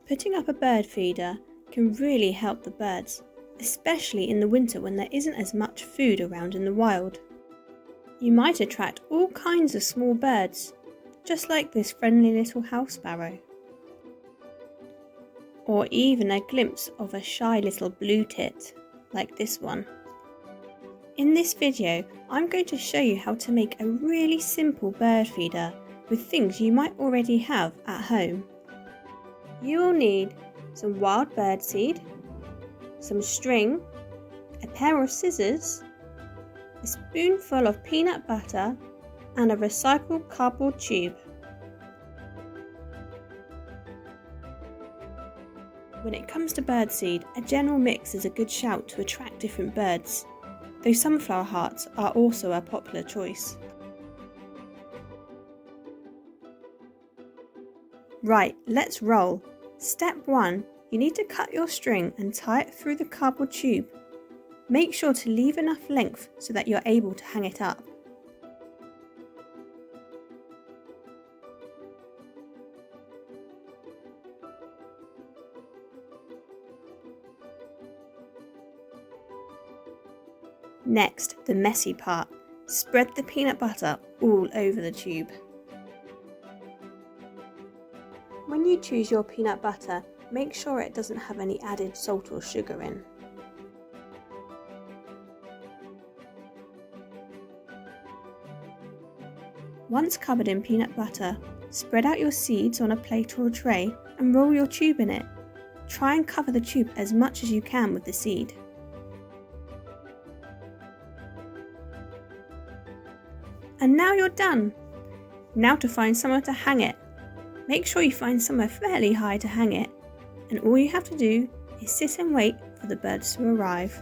Putting up a bird feeder can really help the birds, especially in the winter when there isn't as much food around in the wild. You might attract all kinds of small birds, just like this friendly little house sparrow. Or even a glimpse of a shy little blue tit, like this one. In this video, I'm going to show you how to make a really simple bird feeder with things you might already have at home. You will need some wild bird seed, some string, a pair of scissors, a spoonful of peanut butter, and a recycled cardboard tube. When it comes to bird seed, a general mix is a good shout to attract different birds, though sunflower hearts are also a popular choice. Right, let's roll. Step 1. You need to cut your string and tie it through the cardboard tube. Make sure to leave enough length so that you're able to hang it up. Next, the messy part. Spread the peanut butter all over the tube. When you choose your peanut butter, make sure it doesn't have any added salt or sugar in. Once covered in peanut butter, spread out your seeds on a plate or a tray and roll your tube in it. Try and cover the tube as much as you can with the seed. And now you're done! Now to find somewhere to hang it. Make sure you find somewhere fairly high to hang it, and all you have to do is sit and wait for the birds to arrive.